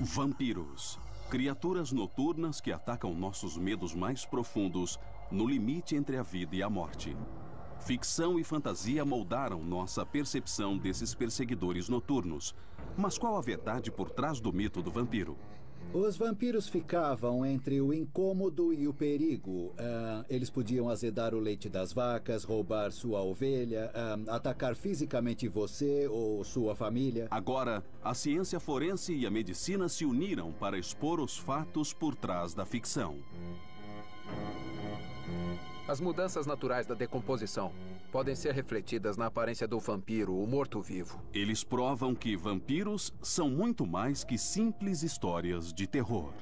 Vampiros. Criaturas noturnas que atacam nossos medos mais profundos no limite entre a vida e a morte. Ficção e fantasia moldaram nossa percepção desses perseguidores noturnos. Mas qual a verdade por trás do mito do vampiro? Os vampiros ficavam entre o incômodo e o perigo. Eles podiam azedar o leite das vacas, roubar sua ovelha, atacar fisicamente você ou sua família. Agora, a ciência forense e a medicina se uniram para expor os fatos por trás da ficção. As mudanças naturais da decomposição podem ser refletidas na aparência do vampiro, o morto-vivo. Eles provam que vampiros são muito mais que simples histórias de terror.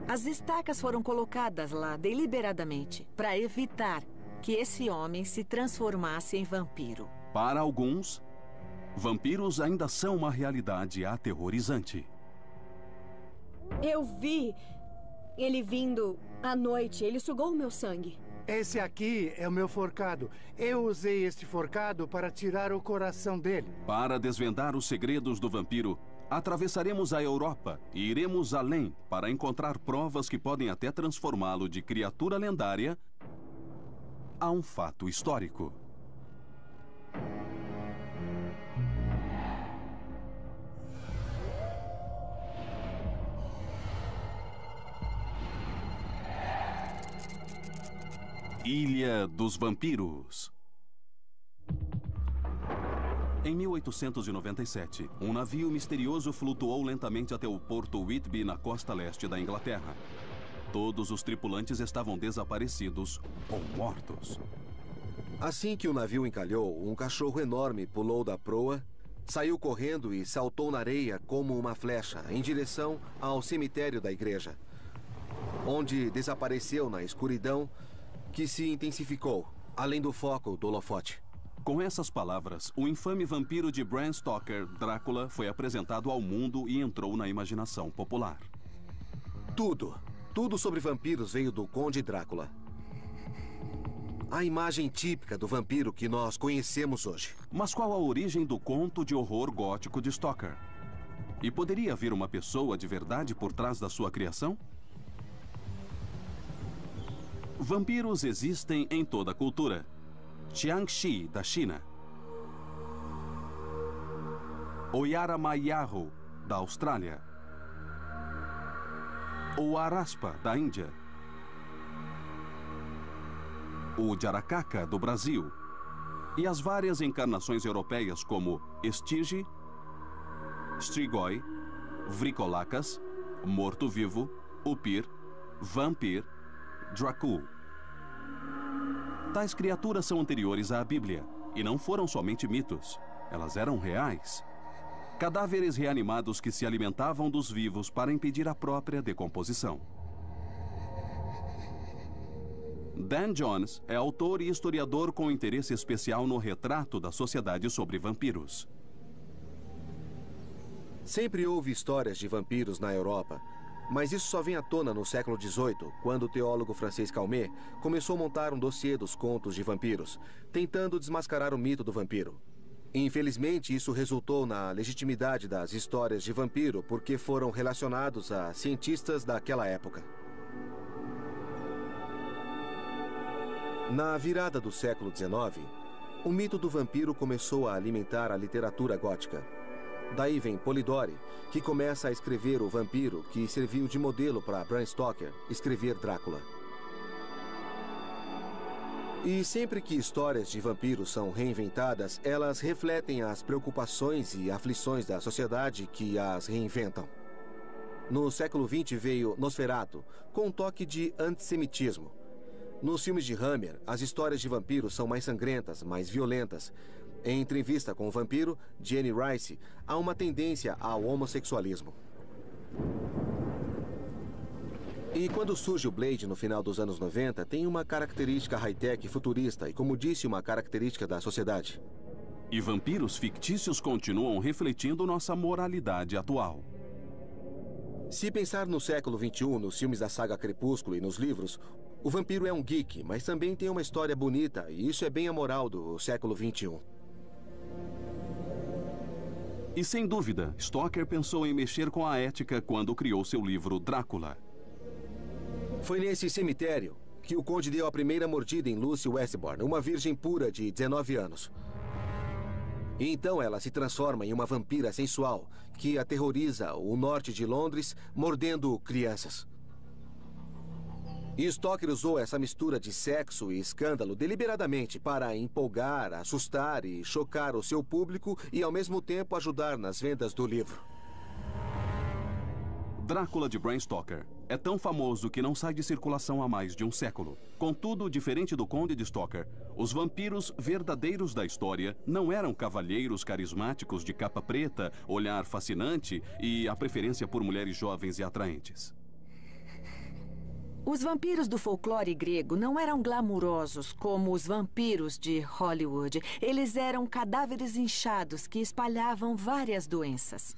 As estacas foram colocadas lá deliberadamente para evitar que esse homem se transformasse em vampiro. Para alguns, vampiros ainda são uma realidade aterrorizante. Eu vi ele vindo à noite. Ele sugou o meu sangue. Esse aqui é o meu forcado. Eu usei este forcado para tirar o coração dele. Para desvendar os segredos do vampiro, atravessaremos a Europa e iremos além para encontrar provas que podem até transformá-lo de criatura lendária a um fato histórico. Ilha dos Vampiros. Em 1897, um navio misterioso flutuou lentamente até o porto Whitby, na costa leste da Inglaterra. Todos os tripulantes estavam desaparecidos ou mortos. Assim que o navio encalhou, um cachorro enorme pulou da proa, saiu correndo e saltou na areia como uma flecha em direção ao cemitério da igreja, onde desapareceu na escuridão que se intensificou, além do foco do holofote. Com essas palavras, o infame vampiro de Bram Stoker, Drácula, foi apresentado ao mundo e entrou na imaginação popular. Tudo sobre vampiros veio do Conde Drácula. A imagem típica do vampiro que nós conhecemos hoje. Mas qual a origem do conto de horror gótico de Stoker? E poderia haver uma pessoa de verdade por trás da sua criação? Vampiros existem em toda a cultura. Jiangxi, da China. O Yaramayahu, da Austrália. O Araspa, da Índia. O Jararaca, do Brasil. E as várias encarnações europeias como Estige, Strigoi, Vrikolacas, Morto-Vivo, Upir, Vampir, Dracul. Tais criaturas são anteriores à Bíblia e não foram somente mitos. Elas eram reais. Cadáveres reanimados que se alimentavam dos vivos para impedir a própria decomposição. Dan Jones é autor e historiador com interesse especial no retrato da sociedade sobre vampiros. Sempre houve histórias de vampiros na Europa, mas isso só vem à tona no século XVIII, quando o teólogo francês Calmet começou a montar um dossiê dos contos de vampiros, tentando desmascarar o mito do vampiro. Infelizmente, isso resultou na legitimidade das histórias de vampiro, porque foram relacionados a cientistas daquela época. Na virada do século XIX, o mito do vampiro começou a alimentar a literatura gótica. Daí vem Polidori, que começa a escrever o vampiro que serviu de modelo para Bram Stoker escrever Drácula. E sempre que histórias de vampiros são reinventadas, elas refletem as preocupações e aflições da sociedade que as reinventam. No século XX veio Nosferatu, com um toque de antissemitismo. Nos filmes de Hammer, as histórias de vampiros são mais sangrentas, mais violentas. Em entrevista com o vampiro, Jenny Rice, há uma tendência ao homossexualismo. E quando surge o Blade no final dos anos 90, tem uma característica high-tech futurista e, como disse, uma característica da sociedade. E vampiros fictícios continuam refletindo nossa moralidade atual. Se pensar no século XXI, nos filmes da saga Crepúsculo e nos livros, o vampiro é um geek, mas também tem uma história bonita, e isso é bem a moral do século XXI. E sem dúvida, Stoker pensou em mexer com a ética quando criou seu livro Drácula. Foi nesse cemitério que o conde deu a primeira mordida em Lucy Westbourne, uma virgem pura de 19 anos. E então ela se transforma em uma vampira sensual que aterroriza o norte de Londres, mordendo crianças. E Stoker usou essa mistura de sexo e escândalo deliberadamente para empolgar, assustar e chocar o seu público e, ao mesmo tempo, ajudar nas vendas do livro. Drácula de Bram Stoker é tão famoso que não sai de circulação há mais de um século. Contudo, diferente do Conde de Stoker, os vampiros verdadeiros da história não eram cavalheiros carismáticos de capa preta, olhar fascinante e a preferência por mulheres jovens e atraentes. Os vampiros do folclore grego não eram glamurosos como os vampiros de Hollywood. Eles eram cadáveres inchados que espalhavam várias doenças.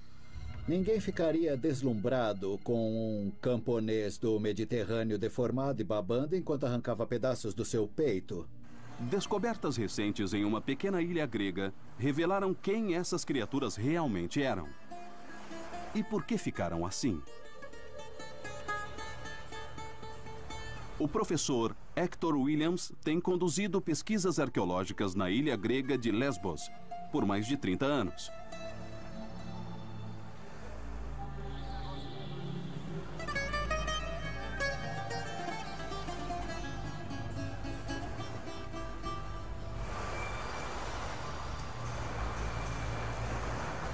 Ninguém ficaria deslumbrado com um camponês do Mediterrâneo deformado e babando enquanto arrancava pedaços do seu peito. Descobertas recentes em uma pequena ilha grega revelaram quem essas criaturas realmente eram. E por que ficaram assim? O professor Hector Williams tem conduzido pesquisas arqueológicas na ilha grega de Lesbos por mais de 30 anos.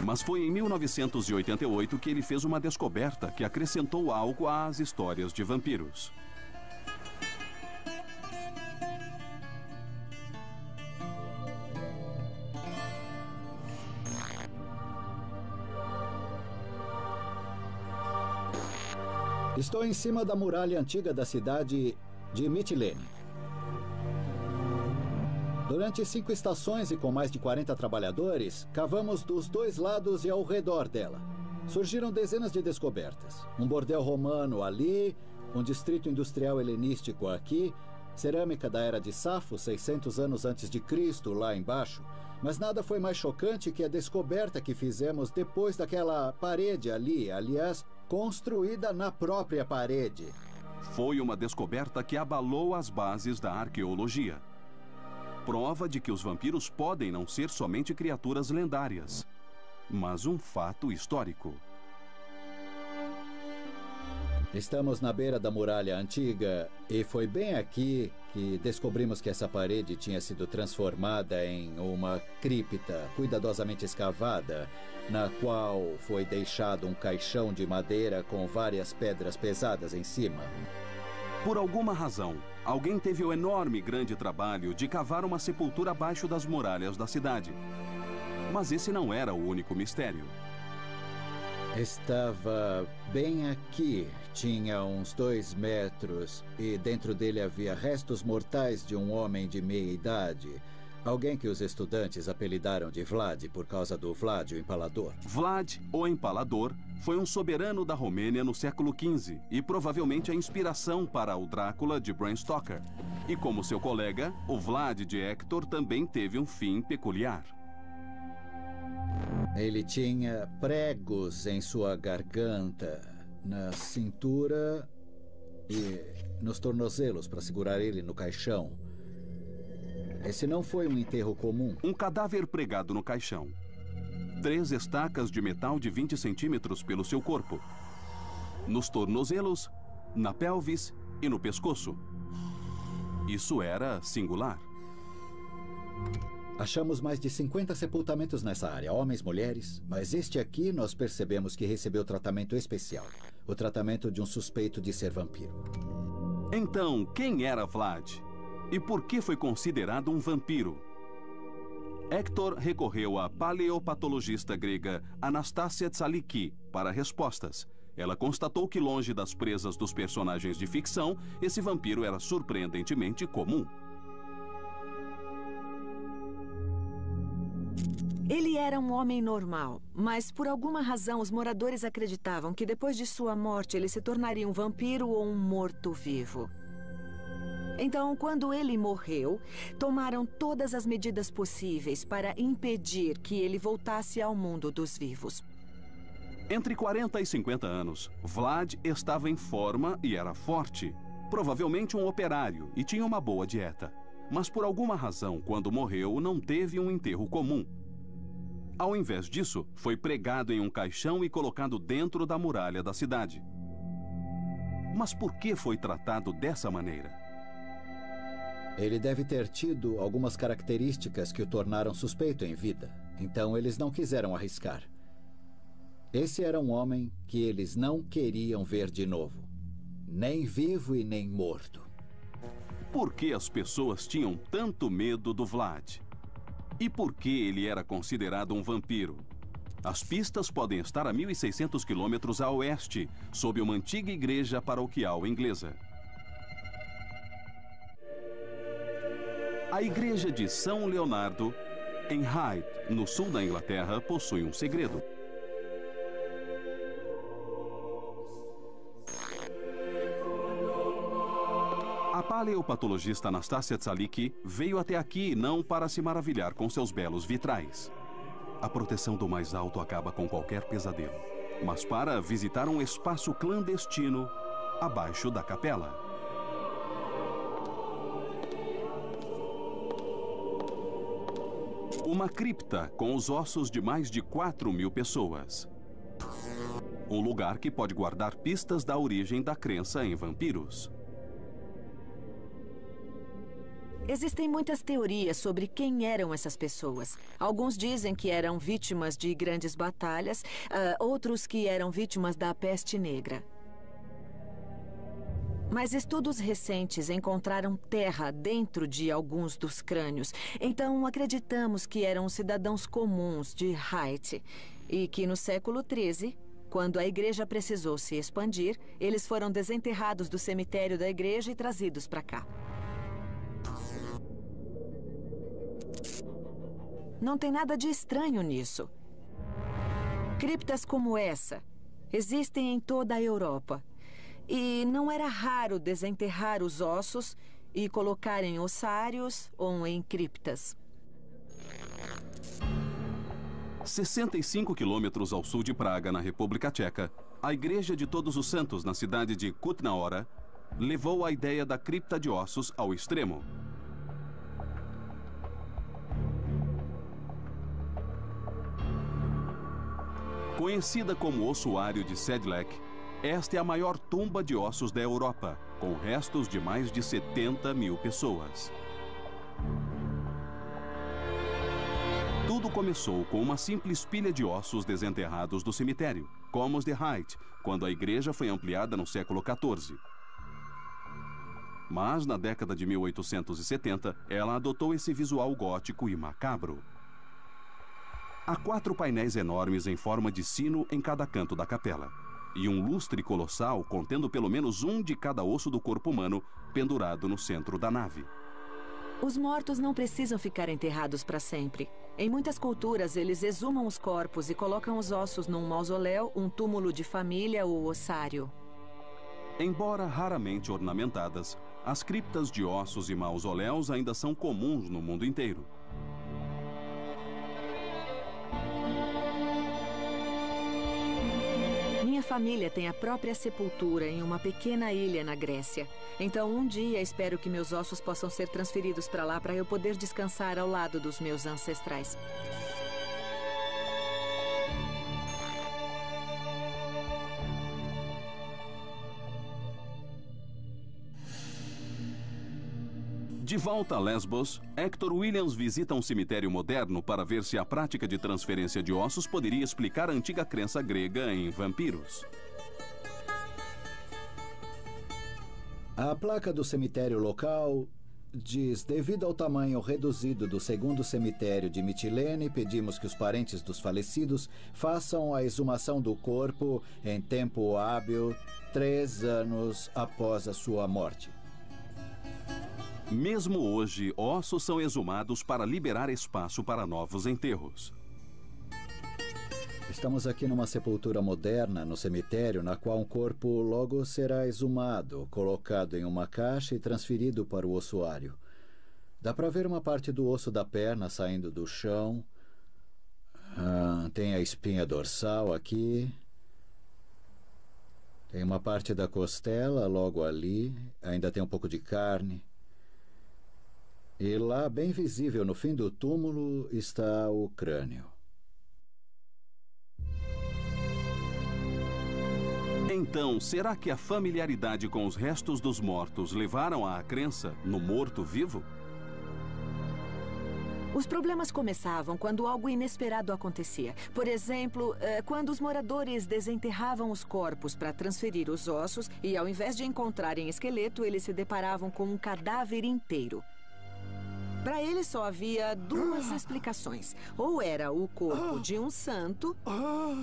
Mas foi em 1988 que ele fez uma descoberta que acrescentou algo às histórias de vampiros. Estou em cima da muralha antiga da cidade de Mytilene. Durante 5 estações e com mais de 40 trabalhadores, cavamos dos 2 lados e ao redor dela. Surgiram dezenas de descobertas. Um bordel romano ali, um distrito industrial helenístico aqui, cerâmica da era de Safo, 600 anos antes de Cristo, lá embaixo. Mas nada foi mais chocante que a descoberta que fizemos depois daquela parede ali, aliás, construída na própria parede. Foi uma descoberta que abalou as bases da arqueologia. Prova de que os vampiros podem não ser somente criaturas lendárias, mas um fato histórico. Estamos na beira da muralha antiga e foi bem aqui que descobrimos que essa parede tinha sido transformada em uma cripta cuidadosamente escavada, na qual foi deixado um caixão de madeira com várias pedras pesadas em cima. Por alguma razão, alguém teve o enorme e grande trabalho de cavar uma sepultura abaixo das muralhas da cidade. Mas esse não era o único mistério. Estava bem aqui, tinha uns 2 metros e dentro dele havia restos mortais de um homem de meia idade. Alguém que os estudantes apelidaram de Vlad por causa do Vlad, o Empalador. Vlad, o Empalador, foi um soberano da Romênia no século XV e provavelmente a inspiração para o Drácula de Bram Stoker. E como seu colega, o Vlad de Hector também teve um fim peculiar. Ele tinha pregos em sua garganta, na cintura e nos tornozelos para segurar ele no caixão. Esse não foi um enterro comum. Um cadáver pregado no caixão. 3 estacas de metal de 20 centímetros pelo seu corpo. Nos tornozelos, na pelvis e no pescoço. Isso era singular. Achamos mais de 50 sepultamentos nessa área, homens, mulheres, mas este aqui nós percebemos que recebeu tratamento especial. O tratamento de um suspeito de ser vampiro. Então, quem era Vlad? E por que foi considerado um vampiro? Hector recorreu à paleopatologista grega Anastácia Tsaliki para respostas. Ela constatou que, longe das presas dos personagens de ficção, esse vampiro era surpreendentemente comum. Ele era um homem normal, mas por alguma razão os moradores acreditavam que depois de sua morte ele se tornaria um vampiro ou um morto-vivo. Então, quando ele morreu, tomaram todas as medidas possíveis para impedir que ele voltasse ao mundo dos vivos. Entre 40 e 50 anos, Vlad estava em forma e era forte. Provavelmente um operário e tinha uma boa dieta. Mas por alguma razão, quando morreu, não teve um enterro comum. Ao invés disso, foi pregado em um caixão e colocado dentro da muralha da cidade. Mas por que foi tratado dessa maneira? Ele deve ter tido algumas características que o tornaram suspeito em vida. Então eles não quiseram arriscar. Esse era um homem que eles não queriam ver de novo. Nem vivo e nem morto. Por que as pessoas tinham tanto medo do Vlad? E por que ele era considerado um vampiro? As pistas podem estar a 1.600 quilômetros a oeste, sob uma antiga igreja paroquial inglesa. A igreja de São Leonardo, em Hythe, no sul da Inglaterra, possui um segredo. A paleopatologista Anastasia Tsalik veio até aqui não para se maravilhar com seus belos vitrais. A proteção do mais alto acaba com qualquer pesadelo, mas para visitar um espaço clandestino abaixo da capela. Uma cripta com os ossos de mais de 4.000 pessoas. Um lugar que pode guardar pistas da origem da crença em vampiros. Existem muitas teorias sobre quem eram essas pessoas. Alguns dizem que eram vítimas de grandes batalhas, outros que eram vítimas da peste negra. Mas estudos recentes encontraram terra dentro de alguns dos crânios. Então acreditamos que eram cidadãos comuns de Hythe e que no século XIII, quando a igreja precisou se expandir, eles foram desenterrados do cemitério da igreja e trazidos para cá. Não tem nada de estranho nisso. Criptas como essa existem em toda a Europa. E não era raro desenterrar os ossos e colocar em ossários ou em criptas. 65 quilômetros ao sul de Praga, na República Tcheca, a Igreja de Todos os Santos, na cidade de Kutná Hora, levou a ideia da cripta de ossos ao extremo. Conhecida como Ossuário de Sedlec, esta é a maior tumba de ossos da Europa, com restos de mais de 70.000 pessoas. Tudo começou com uma simples pilha de ossos desenterrados do cemitério, como os de Hythe, quando a igreja foi ampliada no século XIV. Mas, na década de 1870, ela adotou esse visual gótico e macabro. Há 4 painéis enormes em forma de sino em cada canto da capela, e um lustre colossal contendo pelo menos um de cada osso do corpo humano pendurado no centro da nave. Os mortos não precisam ficar enterrados para sempre. Em muitas culturas, eles exumam os corpos e colocam os ossos num mausoléu, um túmulo de família ou ossário. Embora raramente ornamentadas, as criptas de ossos e mausoléus ainda são comuns no mundo inteiro. Minha família tem a própria sepultura em uma pequena ilha na Grécia. Então, um dia, espero que meus ossos possam ser transferidos para lá para eu poder descansar ao lado dos meus ancestrais. De volta a Lesbos, Hector Williams visita um cemitério moderno para ver se a prática de transferência de ossos poderia explicar a antiga crença grega em vampiros. A placa do cemitério local diz: devido ao tamanho reduzido do segundo cemitério de Mitilene, pedimos que os parentes dos falecidos façam a exumação do corpo em tempo hábil 3 anos após a sua morte. Mesmo hoje, ossos são exumados para liberar espaço para novos enterros. Estamos aqui numa sepultura moderna, no cemitério, na qual um corpo logo será exumado, colocado em uma caixa e transferido para o ossuário. Dá para ver uma parte do osso da perna saindo do chão. Tem a espinha dorsal aqui. Tem uma parte da costela logo ali. Ainda tem um pouco de carne. E lá, bem visível no fim do túmulo, está o crânio. Então, será que a familiaridade com os restos dos mortos levaram à crença no morto-vivo? Os problemas começavam quando algo inesperado acontecia. Por exemplo, quando os moradores desenterravam os corpos para transferir os ossos e, ao invés de encontrarem esqueleto, eles se deparavam com um cadáver inteiro. Para eles só havia duas explicações. Ou era o corpo de um santo,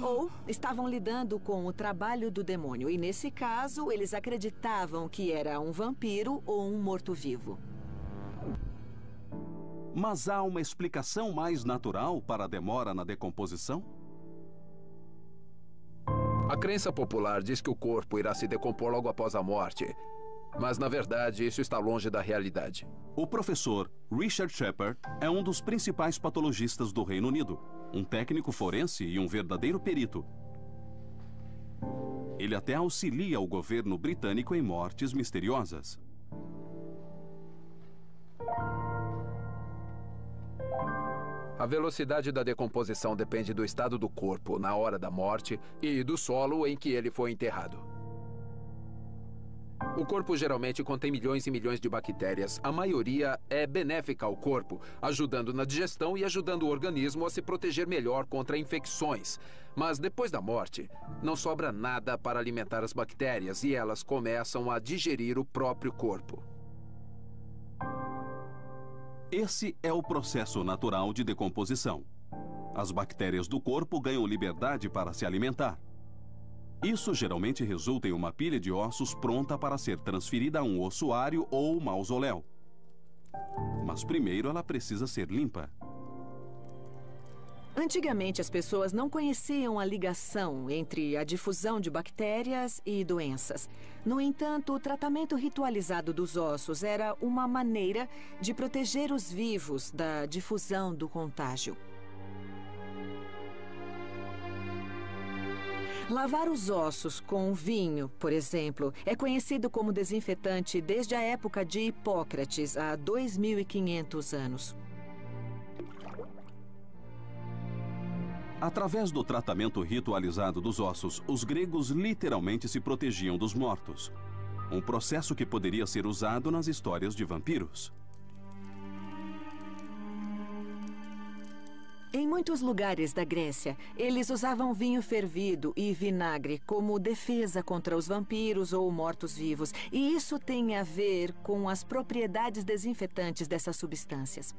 ou estavam lidando com o trabalho do demônio. E nesse caso, eles acreditavam que era um vampiro ou um morto-vivo. Mas há uma explicação mais natural para a demora na decomposição? A crença popular diz que o corpo irá se decompor logo após a morte. Mas, na verdade, isso está longe da realidade. O professor Richard Shepard é um dos principais patologistas do Reino Unido, um técnico forense e um verdadeiro perito. Ele até auxilia o governo britânico em mortes misteriosas. A velocidade da decomposição depende do estado do corpo na hora da morte e do solo em que ele foi enterrado. O corpo geralmente contém milhões e milhões de bactérias. A maioria é benéfica ao corpo, ajudando na digestão e ajudando o organismo a se proteger melhor contra infecções. Mas depois da morte, não sobra nada para alimentar as bactérias e elas começam a digerir o próprio corpo. Esse é o processo natural de decomposição. As bactérias do corpo ganham liberdade para se alimentar. Isso geralmente resulta em uma pilha de ossos pronta para ser transferida a um ossuário ou mausoléu. Mas primeiro ela precisa ser limpa. Antigamente, as pessoas não conheciam a ligação entre a difusão de bactérias e doenças. No entanto, o tratamento ritualizado dos ossos era uma maneira de proteger os vivos da difusão do contágio. Lavar os ossos com vinho, por exemplo, é conhecido como desinfetante desde a época de Hipócrates, há 2.500 anos. Através do tratamento ritualizado dos ossos, os gregos literalmente se protegiam dos mortos. Um processo que poderia ser usado nas histórias de vampiros. Em muitos lugares da Grécia, eles usavam vinho fervido e vinagre como defesa contra os vampiros ou mortos-vivos. E isso tem a ver com as propriedades desinfetantes dessas substâncias.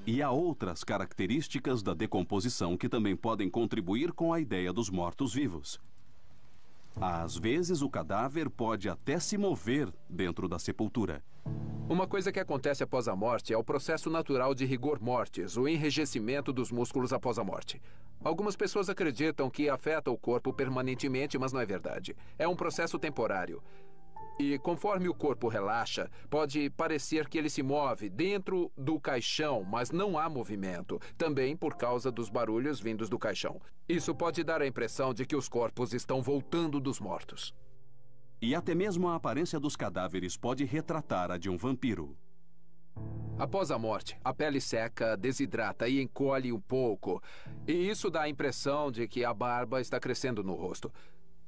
E há outras características da decomposição que também podem contribuir com a ideia dos mortos-vivos. Às vezes, o cadáver pode até se mover dentro da sepultura. Uma coisa que acontece após a morte é o processo natural de rigor mortis, o enrijecimento dos músculos após a morte. Algumas pessoas acreditam que afeta o corpo permanentemente, mas não é verdade. É um processo temporário. E conforme o corpo relaxa, pode parecer que ele se move dentro do caixão, mas não há movimento, também por causa dos barulhos vindos do caixão. Isso pode dar a impressão de que os corpos estão voltando dos mortos. E até mesmo a aparência dos cadáveres pode retratar a de um vampiro. Após a morte, a pele seca, desidrata e encolhe um pouco. E isso dá a impressão de que a barba está crescendo no rosto.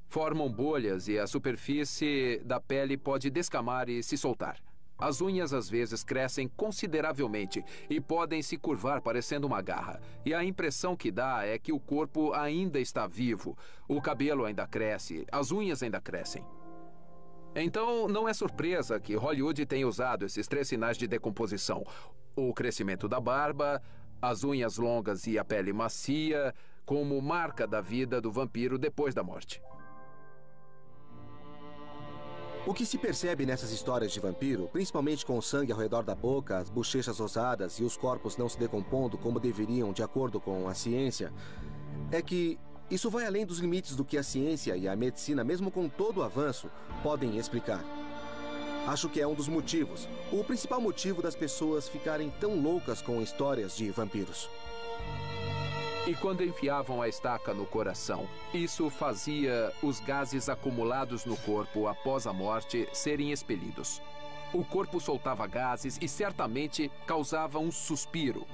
Formam bolhas e a superfície da pele pode descamar e se soltar. As unhas às vezes crescem consideravelmente e podem se curvar parecendo uma garra. E a impressão que dá é que o corpo ainda está vivo. O cabelo ainda cresce, as unhas ainda crescem. Então, não é surpresa que Hollywood tenha usado esses 3 sinais de decomposição: o crescimento da barba, as unhas longas e a pele macia, como marca da vida do vampiro depois da morte. O que se percebe nessas histórias de vampiro, principalmente com o sangue ao redor da boca, as bochechas rosadas e os corpos não se decompondo como deveriam de acordo com a ciência, é que isso vai além dos limites do que a ciência e a medicina, mesmo com todo o avanço, podem explicar. Acho que é um dos motivos, o principal motivo das pessoas ficarem tão loucas com histórias de vampiros. E quando enfiavam a estaca no coração, isso fazia os gases acumulados no corpo após a morte serem expelidos. O corpo soltava gases e certamente causava um suspiro.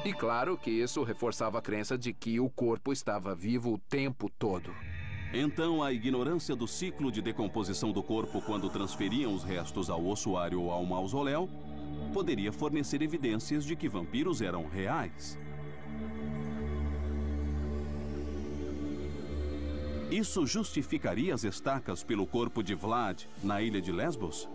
E claro que isso reforçava a crença de que o corpo estava vivo o tempo todo. Então, a ignorância do ciclo de decomposição do corpo quando transferiam os restos ao ossuário ou ao mausoléu poderia fornecer evidências de que vampiros eram reais. Isso justificaria as estacas pelo corpo de Vlad na ilha de Lesbos?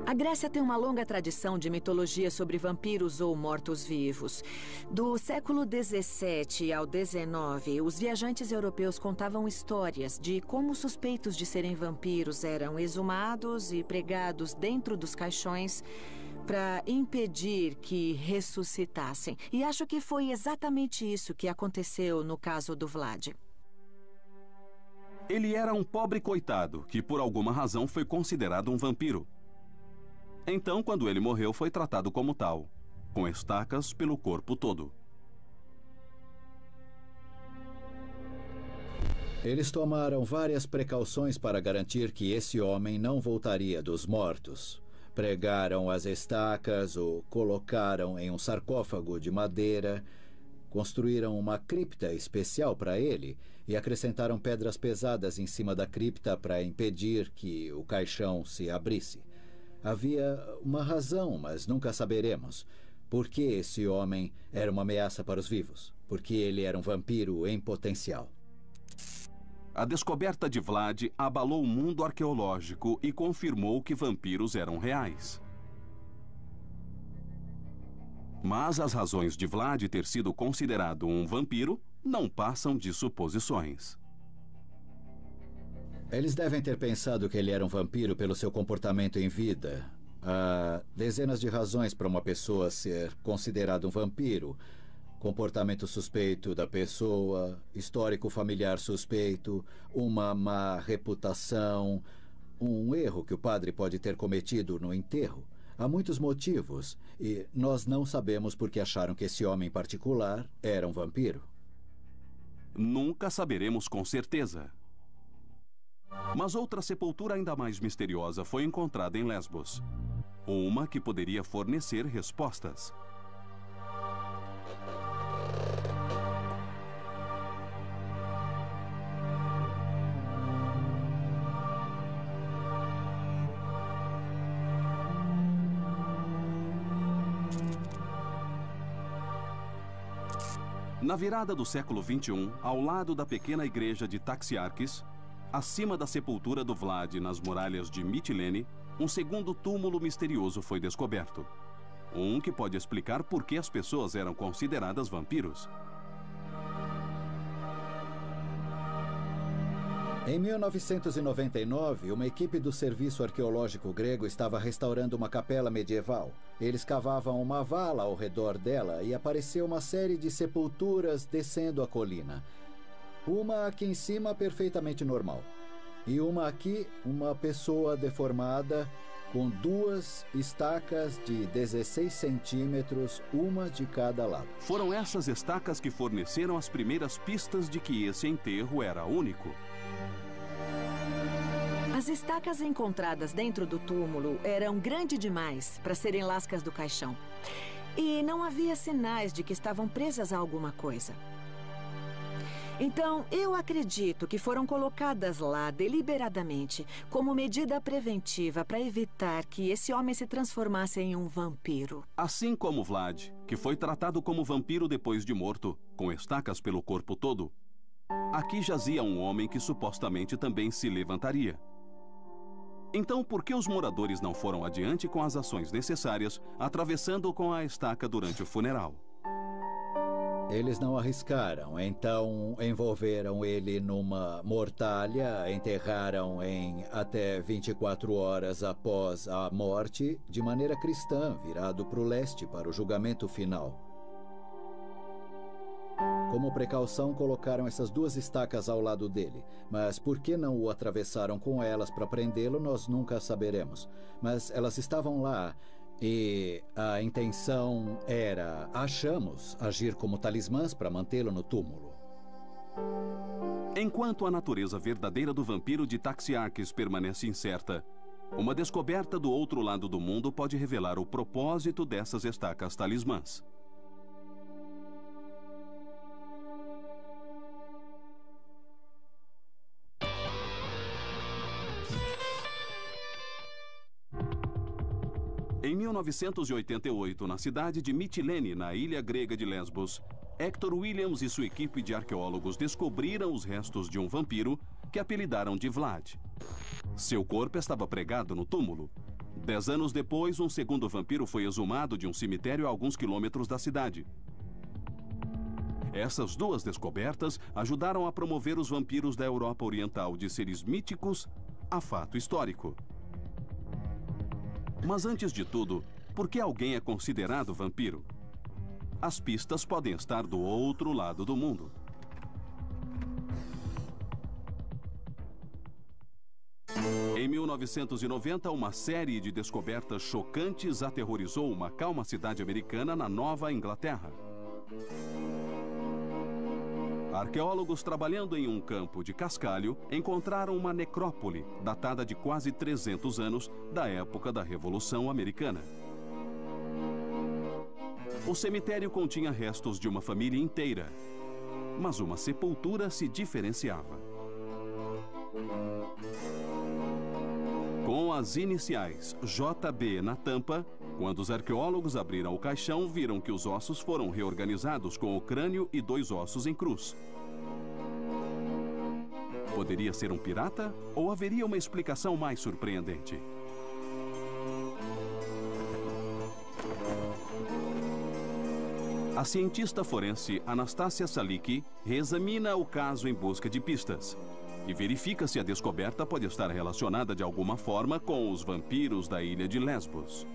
A Grécia tem uma longa tradição de mitologia sobre vampiros ou mortos-vivos. Do século XVII ao XIX, os viajantes europeus contavam histórias de como suspeitos de serem vampiros eram exumados e pregados dentro dos caixões para impedir que ressuscitassem. E acho que foi exatamente isso que aconteceu no caso do Vlad. Ele era um pobre coitado que, por alguma razão, foi considerado um vampiro. Então, quando ele morreu, foi tratado como tal, com estacas pelo corpo todo. Eles tomaram várias precauções para garantir que esse homem não voltaria dos mortos. Pregaram as estacas, o colocaram em um sarcófago de madeira, construíram uma cripta especial para ele e acrescentaram pedras pesadas em cima da cripta para impedir que o caixão se abrisse. Havia uma razão, mas nunca saberemos. Por que esse homem era uma ameaça para os vivos? Porque ele era um vampiro em potencial. A descoberta de Vlad abalou o mundo arqueológico e confirmou que vampiros eram reais. Mas as razões de Vlad ter sido considerado um vampiro não passam de suposições. Eles devem ter pensado que ele era um vampiro pelo seu comportamento em vida. Há dezenas de razões para uma pessoa ser considerada um vampiro. Comportamento suspeito da pessoa, histórico familiar suspeito, uma má reputação, um erro que o padre pode ter cometido no enterro. Há muitos motivos e nós não sabemos por que acharam que esse homem em particular era um vampiro. Nunca saberemos com certeza. Mas outra sepultura ainda mais misteriosa foi encontrada em Lesbos. Uma que poderia fornecer respostas. Na virada do século XXI, ao lado da pequena igreja de Taxiarkis, acima da sepultura do Vlad nas muralhas de Mitilene, um segundo túmulo misterioso foi descoberto. Um que pode explicar por que as pessoas eram consideradas vampiros. Em 1999, uma equipe do Serviço Arqueológico Grego estava restaurando uma capela medieval. Eles cavavam uma vala ao redor dela e apareceu uma série de sepulturas descendo a colina. Uma aqui em cima perfeitamente normal. E uma aqui, uma pessoa deformada com duas estacas de 16 centímetros, uma de cada lado. Foram essas estacas que forneceram as primeiras pistas de que esse enterro era único. As estacas encontradas dentro do túmulo eram grandes demais para serem lascas do caixão. E não havia sinais de que estavam presas a alguma coisa. Então, eu acredito que foram colocadas lá deliberadamente como medida preventiva para evitar que esse homem se transformasse em um vampiro. Assim como Vlad, que foi tratado como vampiro depois de morto, com estacas pelo corpo todo, aqui jazia um homem que supostamente também se levantaria. Então, por que os moradores não foram adiante com as ações necessárias, atravessando com a estaca durante o funeral? Eles não arriscaram, então envolveram ele numa mortalha, enterraram em até 24 horas após a morte, de maneira cristã, virado para o leste para o julgamento final. Como precaução, colocaram essas 2 estacas ao lado dele. Mas por que não o atravessaram com elas para prendê-lo, nós nunca saberemos. Mas elas estavam lá. E a intenção era, achamos, agir como talismãs para mantê-lo no túmulo. Enquanto a natureza verdadeira do vampiro de Taxiarchis permanece incerta, uma descoberta do outro lado do mundo pode revelar o propósito dessas estacas talismãs. Em 1988, na cidade de Mitilene, na ilha grega de Lesbos, Hector Williams e sua equipe de arqueólogos descobriram os restos de um vampiro que apelidaram de Vlad. Seu corpo estava pregado no túmulo. 10 anos depois, um segundo vampiro foi exumado de um cemitério a alguns quilômetros da cidade. Essas 2 descobertas ajudaram a promover os vampiros da Europa Oriental de seres míticos a fato histórico. Mas antes de tudo, por que alguém é considerado vampiro? As pistas podem estar do outro lado do mundo. Em 1990, uma série de descobertas chocantes aterrorizou uma calma cidade americana na Nova Inglaterra. Arqueólogos trabalhando em um campo de cascalho encontraram uma necrópole datada de quase 300 anos da época da Revolução Americana. O cemitério continha restos de uma família inteira, mas uma sepultura se diferenciava. Com as iniciais JB na tampa, quando os arqueólogos abriram o caixão, viram que os ossos foram reorganizados com o crânio e 2 ossos em cruz. Poderia ser um pirata ou haveria uma explicação mais surpreendente? A cientista forense Anastasia Salicki reexamina o caso em busca de pistas e verifica se a descoberta pode estar relacionada de alguma forma com os vampiros da ilha de Lesbos.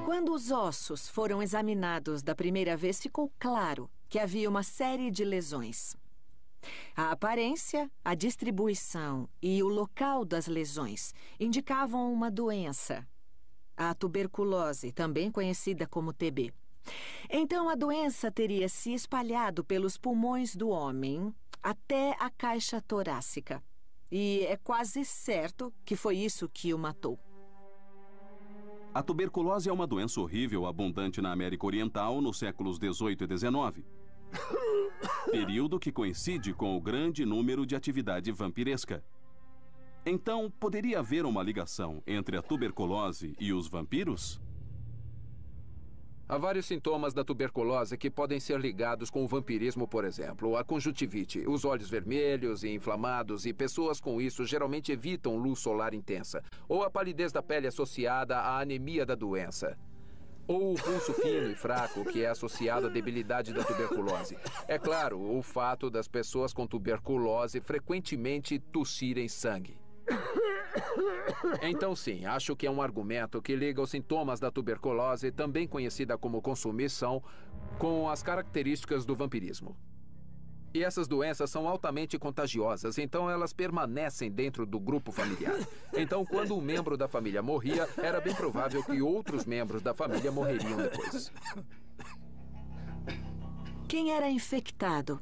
Quando os ossos foram examinados da primeira vez, ficou claro que havia uma série de lesões. A aparência, a distribuição e o local das lesões indicavam uma doença, a tuberculose, também conhecida como TB. Então, a doença teria se espalhado pelos pulmões do homem até a caixa torácica. E é quase certo que foi isso que o matou. A tuberculose é uma doença horrível abundante na América Oriental nos séculos 18 e 19. Período que coincide com o grande número de atividade vampiresca. Então, poderia haver uma ligação entre a tuberculose e os vampiros? Há vários sintomas da tuberculose que podem ser ligados com o vampirismo, por exemplo. A conjuntivite, os olhos vermelhos e inflamados, e pessoas com isso geralmente evitam luz solar intensa. Ou a palidez da pele associada à anemia da doença. Ou o pulso fino e fraco, que é associado à debilidade da tuberculose. É claro, o fato das pessoas com tuberculose frequentemente tossirem sangue. Então, sim, acho que é um argumento que liga os sintomas da tuberculose, também conhecida como consumição, com as características do vampirismo. E essas doenças são altamente contagiosas, então elas permanecem dentro do grupo familiar. Então, quando um membro da família morria, era bem provável que outros membros da família morreriam depois. Quem era infectado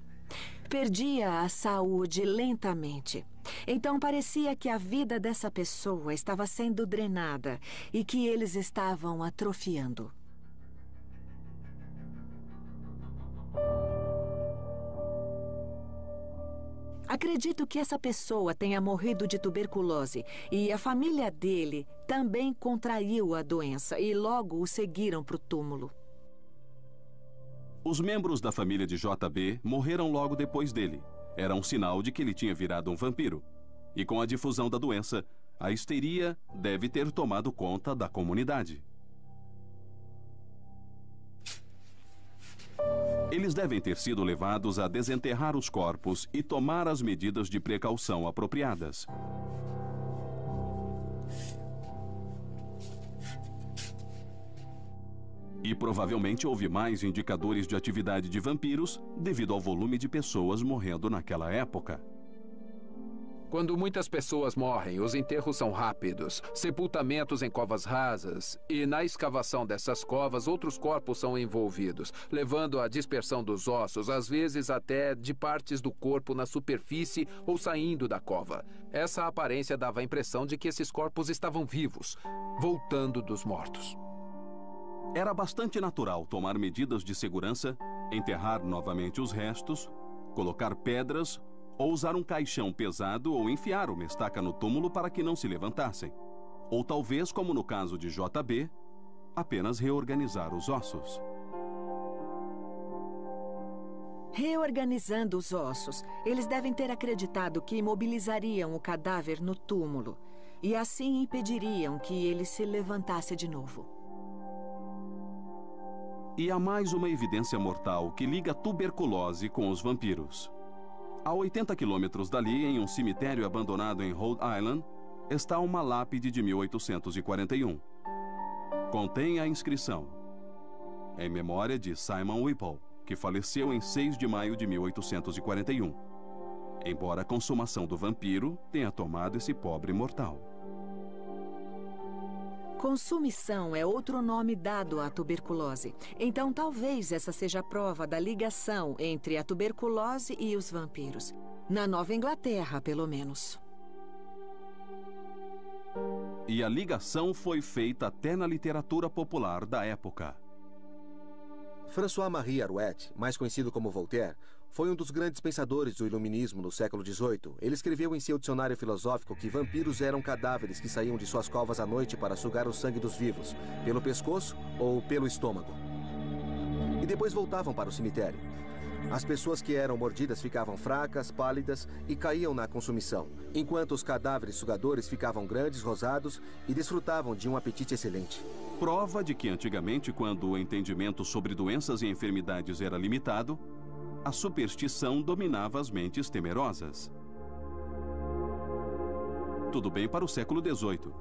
perdia a saúde lentamente. Então parecia que a vida dessa pessoa estava sendo drenada e que eles estavam atrofiando. Acredito que essa pessoa tenha morrido de tuberculose e a família dele também contraiu a doença e logo o seguiram para o túmulo. Os membros da família de JB morreram logo depois dele. Era um sinal de que ele tinha virado um vampiro. E com a difusão da doença, a histeria deve ter tomado conta da comunidade. Eles devem ter sido levados a desenterrar os corpos e tomar as medidas de precaução apropriadas. E provavelmente houve mais indicadores de atividade de vampiros devido ao volume de pessoas morrendo naquela época. Quando muitas pessoas morrem, os enterros são rápidos, sepultamentos em covas rasas, e na escavação dessas covas, outros corpos são envolvidos, levando à dispersão dos ossos, às vezes até de partes do corpo na superfície ou saindo da cova. Essa aparência dava a impressão de que esses corpos estavam vivos, voltando dos mortos. Era bastante natural tomar medidas de segurança, enterrar novamente os restos, colocar pedras ou usar um caixão pesado ou enfiar uma estaca no túmulo para que não se levantassem. Ou talvez, como no caso de JB, apenas reorganizar os ossos. Reorganizando os ossos, eles devem ter acreditado que imobilizariam o cadáver no túmulo e assim impediriam que ele se levantasse de novo. E há mais uma evidência mortal que liga a tuberculose com os vampiros. A 80 quilômetros dali, em um cemitério abandonado em Rhode Island, está uma lápide de 1841. Contém a inscrição: em memória de Simon Whipple, que faleceu em 6 de maio de 1841. Embora a consumação do vampiro tenha tomado esse pobre mortal. Consumição é outro nome dado à tuberculose. Então, talvez essa seja a prova da ligação entre a tuberculose e os vampiros. Na Nova Inglaterra, pelo menos. E a ligação foi feita até na literatura popular da época. François-Marie Arouet, mais conhecido como Voltaire, foi um dos grandes pensadores do iluminismo no século XVIII. Ele escreveu em seu dicionário filosófico que vampiros eram cadáveres que saíam de suas covas à noite para sugar o sangue dos vivos, pelo pescoço ou pelo estômago. E depois voltavam para o cemitério. As pessoas que eram mordidas ficavam fracas, pálidas e caíam na consumição, enquanto os cadáveres sugadores ficavam grandes, rosados e desfrutavam de um apetite excelente. Prova de que antigamente, quando o entendimento sobre doenças e enfermidades era limitado, a superstição dominava as mentes temerosas. Tudo bem para o século XVIII,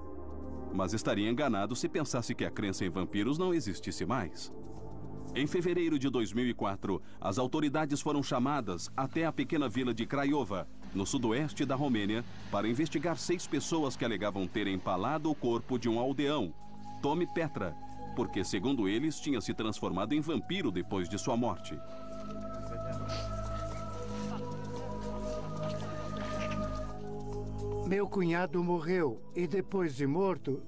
mas estaria enganado se pensasse que a crença em vampiros não existisse mais. Em fevereiro de 2004, as autoridades foram chamadas até a pequena vila de Craiova, no sudoeste da Romênia, para investigar 6 pessoas que alegavam ter empalado o corpo de um aldeão, Tome Petra, porque, segundo eles, tinha se transformado em vampiro depois de sua morte. Meu cunhado morreu e depois de morto,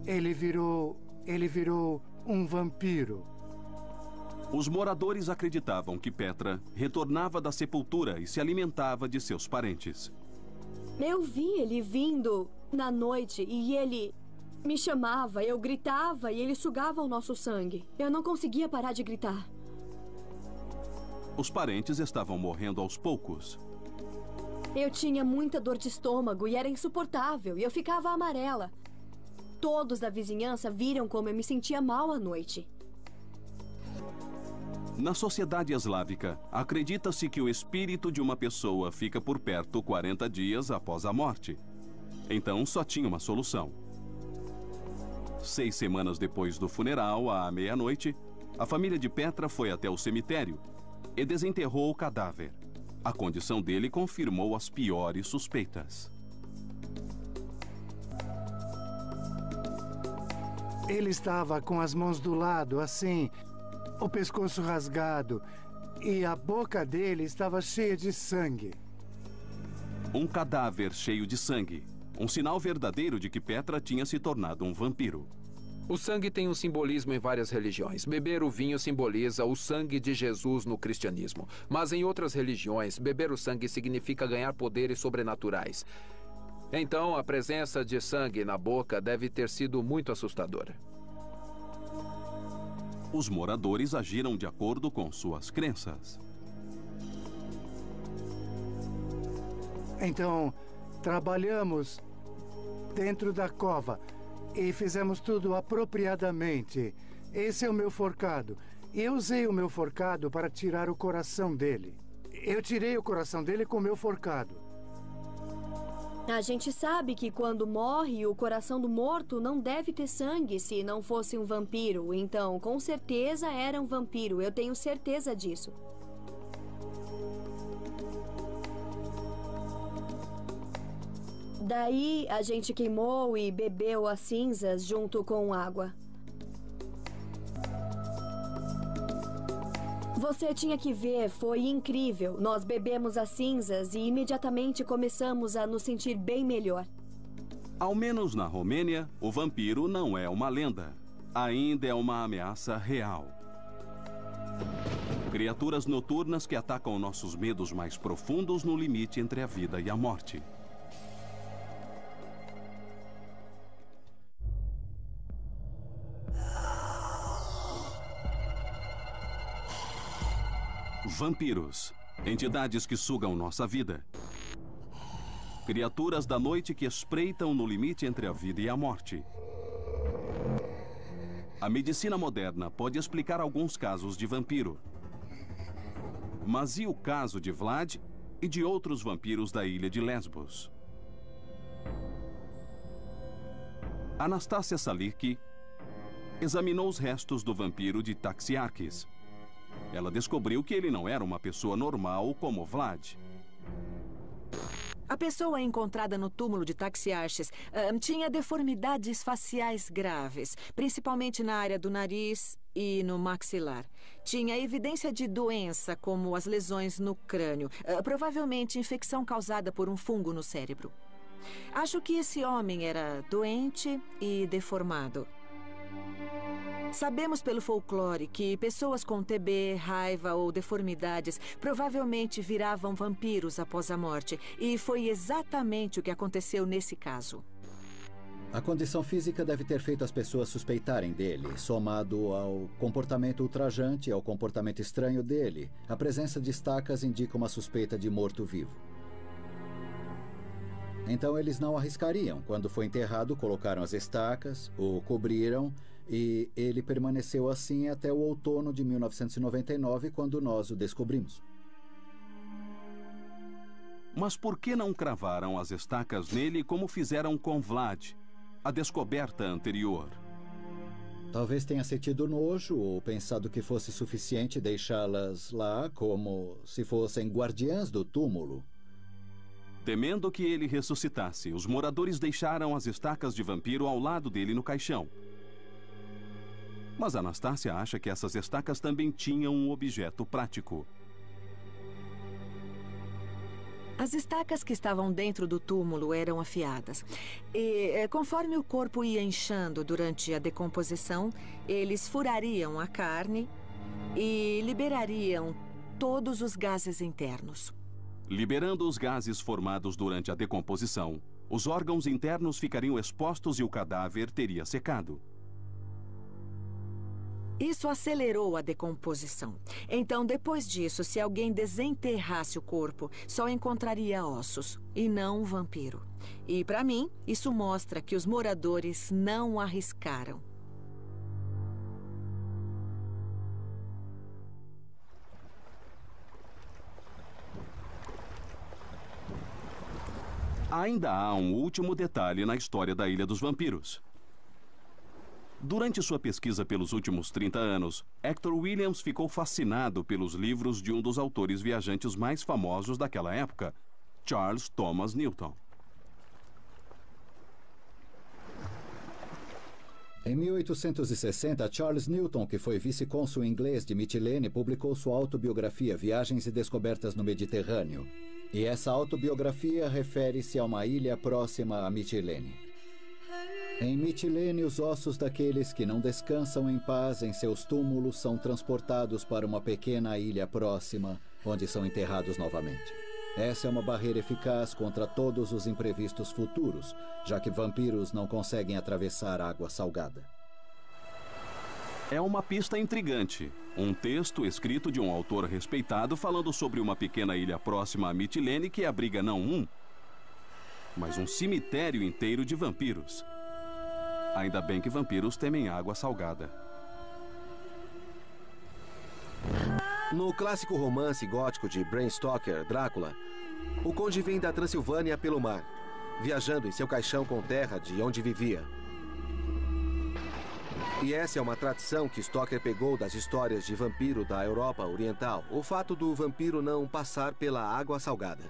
ele virou um vampiro. Os moradores acreditavam que Petra retornava da sepultura e se alimentava de seus parentes. Eu vi ele vindo na noite e ele me chamava, eu gritava e ele sugava o nosso sangue. Eu não conseguia parar de gritar. Os parentes estavam morrendo aos poucos. Eu tinha muita dor de estômago e era insuportável, e eu ficava amarela. Todos da vizinhança viram como eu me sentia mal à noite. Na sociedade eslávica, acredita-se que o espírito de uma pessoa fica por perto 40 dias após a morte. Então só tinha uma solução. 6 semanas depois do funeral, à meia-noite, a família de Petra foi até o cemitério e desenterrou o cadáver. A condição dele confirmou as piores suspeitas. Ele estava com as mãos do lado, assim, o pescoço rasgado, e a boca dele estava cheia de sangue. Um cadáver cheio de sangue. Um sinal verdadeiro de que Petra tinha se tornado um vampiro. O sangue tem um simbolismo em várias religiões. Beber o vinho simboliza o sangue de Jesus no cristianismo. Mas em outras religiões, beber o sangue significa ganhar poderes sobrenaturais. Então, a presença de sangue na boca deve ter sido muito assustadora. Os moradores agiram de acordo com suas crenças. Então, trabalhamos dentro da cova e fizemos tudo apropriadamente. Esse é o meu forcado. Eu usei o meu forcado para tirar o coração dele. Eu tirei o coração dele com o meu forcado. A gente sabe que quando morre, o coração do morto não deve ter sangue se não fosse um vampiro. Então, com certeza era um vampiro. Eu tenho certeza disso. Daí, a gente queimou e bebeu as cinzas junto com água. Você tinha que ver, foi incrível. Nós bebemos as cinzas e imediatamente começamos a nos sentir bem melhor. Ao menos na Romênia, o vampiro não é uma lenda. Ainda é uma ameaça real. Criaturas noturnas que atacam nossos medos mais profundos no limite entre a vida e a morte. Vampiros, entidades que sugam nossa vida. Criaturas da noite que espreitam no limite entre a vida e a morte. A medicina moderna pode explicar alguns casos de vampiro. Mas e o caso de Vlad e de outros vampiros da ilha de Lesbos? Anastácia Saliki examinou os restos do vampiro de Taxiarchis. Ela descobriu que ele não era uma pessoa normal como Vlad. A pessoa encontrada no túmulo de Taxiarchis tinha deformidades faciais graves, principalmente na área do nariz e no maxilar. Tinha evidência de doença, como as lesões no crânio, provavelmente infecção causada por um fungo no cérebro. Acho que esse homem era doente e deformado. Sabemos pelo folclore que pessoas com TB, raiva ou deformidades provavelmente viravam vampiros após a morte. E foi exatamente o que aconteceu nesse caso. A condição física deve ter feito as pessoas suspeitarem dele, somado ao comportamento ultrajante e ao comportamento estranho dele. A presença de estacas indica uma suspeita de morto-vivo. Então eles não arriscariam. Quando foi enterrado, colocaram as estacas, o cobriram e ele permaneceu assim até o outono de 1999, quando nós o descobrimos. Mas por que não cravaram as estacas nele como fizeram com Vlad, a descoberta anterior? Talvez tenha sentido nojo ou pensado que fosse suficiente deixá-las lá como se fossem guardiãs do túmulo. Temendo que ele ressuscitasse, os moradores deixaram as estacas de vampiro ao lado dele no caixão. Mas Anastácia acha que essas estacas também tinham um objeto prático. As estacas que estavam dentro do túmulo eram afiadas. E, conforme o corpo ia inchando durante a decomposição, eles furariam a carne e liberariam todos os gases internos. Liberando os gases formados durante a decomposição, os órgãos internos ficariam expostos e o cadáver teria secado. Isso acelerou a decomposição. Então, depois disso, se alguém desenterrasse o corpo, só encontraria ossos, e não um vampiro. E, para mim, isso mostra que os moradores não arriscaram. Ainda há um último detalhe na história da Ilha dos Vampiros. Durante sua pesquisa pelos últimos 30 anos, Hector Williams ficou fascinado pelos livros de um dos autores viajantes mais famosos daquela época, Charles Thomas Newton. Em 1860, Charles Newton, que foi vice-cônsul inglês de Mitilene, publicou sua autobiografia Viagens e Descobertas no Mediterrâneo. E essa autobiografia refere-se a uma ilha próxima a Mitilene. Em Mitilene, os ossos daqueles que não descansam em paz em seus túmulos são transportados para uma pequena ilha próxima, onde são enterrados novamente. Essa é uma barreira eficaz contra todos os imprevistos futuros, já que vampiros não conseguem atravessar água salgada. É uma pista intrigante. Um texto escrito de um autor respeitado falando sobre uma pequena ilha próxima a Mitilene que abriga não um, mas um cemitério inteiro de vampiros. Ainda bem que vampiros temem água salgada. No clássico romance gótico de Bram Stoker, Drácula, o conde vem da Transilvânia pelo mar, viajando em seu caixão com terra de onde vivia. E essa é uma tradição que Stoker pegou das histórias de vampiro da Europa Oriental, o fato do vampiro não passar pela água salgada.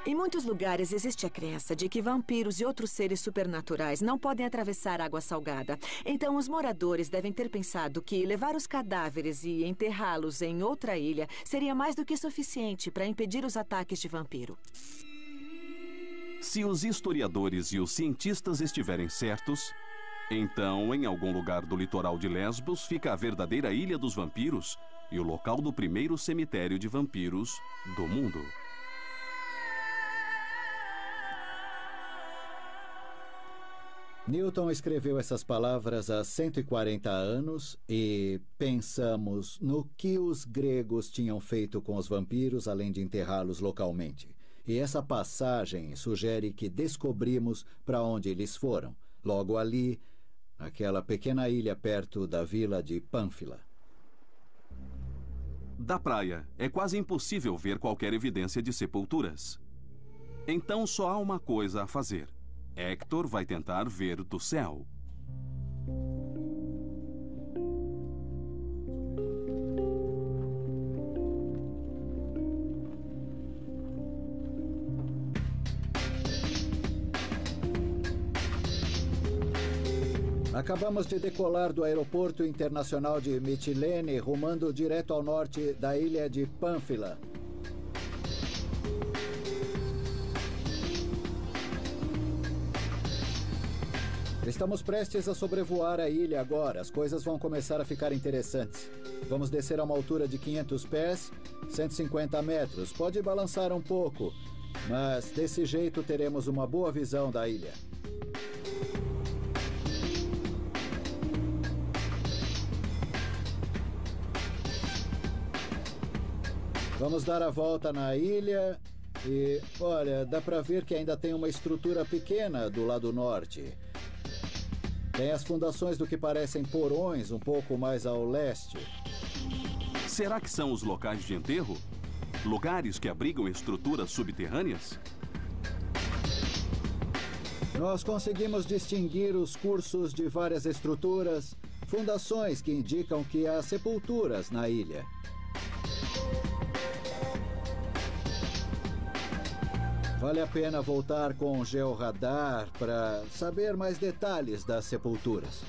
Em muitos lugares existe a crença de que vampiros e outros seres supernaturais não podem atravessar água salgada. Então, os moradores devem ter pensado que levar os cadáveres e enterrá-los em outra ilha seria mais do que suficiente para impedir os ataques de vampiro. Se os historiadores e os cientistas estiverem certos, então, em algum lugar do litoral de Lesbos fica a verdadeira Ilha dos Vampiros e o local do primeiro cemitério de vampiros do mundo. Newton escreveu essas palavras há 140 anos e pensamos no que os gregos tinham feito com os vampiros além de enterrá-los localmente. E essa passagem sugere que descobrimos para onde eles foram. Logo ali, naquela pequena ilha perto da vila de Pânfila. Da praia, é quase impossível ver qualquer evidência de sepulturas. Então só há uma coisa a fazer. Hector vai tentar ver do céu. Acabamos de decolar do aeroporto internacional de Mitilene, rumando direto ao norte da ilha de Pânfila. Estamos prestes a sobrevoar a ilha agora. As coisas vão começar a ficar interessantes. Vamos descer a uma altura de 500 pés, 150 metros. Pode balançar um pouco, mas desse jeito teremos uma boa visão da ilha. Vamos dar a volta na ilha e, olha, dá para ver que ainda tem uma estrutura pequena do lado norte. Tem as fundações do que parecem porões um pouco mais ao leste. Será que são os locais de enterro? Lugares que abrigam estruturas subterrâneas? Nós conseguimos distinguir os cursos de várias estruturas, fundações que indicam que há sepulturas na ilha. Vale a pena voltar com o georradar para saber mais detalhes das sepulturas.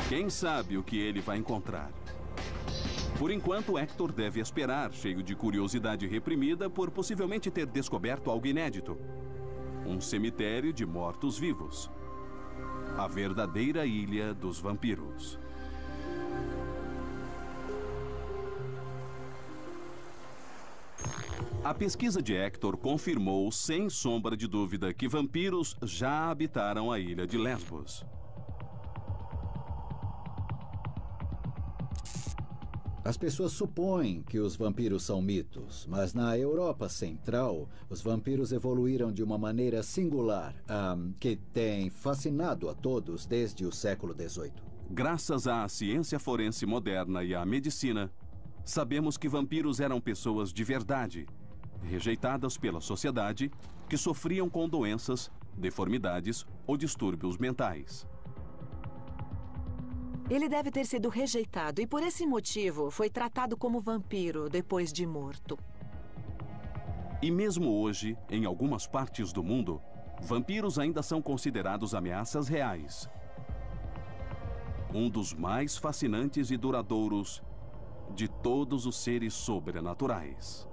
Quem sabe o que ele vai encontrar? Por enquanto, Hector deve esperar, cheio de curiosidade reprimida por possivelmente ter descoberto algo inédito. Um cemitério de mortos-vivos. A verdadeira Ilha dos Vampiros. A pesquisa de Hector confirmou, sem sombra de dúvida, que vampiros já habitaram a ilha de Lesbos. As pessoas supõem que os vampiros são mitos, mas na Europa Central, os vampiros evoluíram de uma maneira singular, que tem fascinado a todos desde o século XVIII. Graças à ciência forense moderna e à medicina, sabemos que vampiros eram pessoas de verdade, rejeitadas pela sociedade, que sofriam com doenças, deformidades ou distúrbios mentais. Ele deve ter sido rejeitado e, por esse motivo, foi tratado como vampiro depois de morto. E mesmo hoje, em algumas partes do mundo, vampiros ainda são considerados ameaças reais. Um dos mais fascinantes e duradouros de todos os seres sobrenaturais.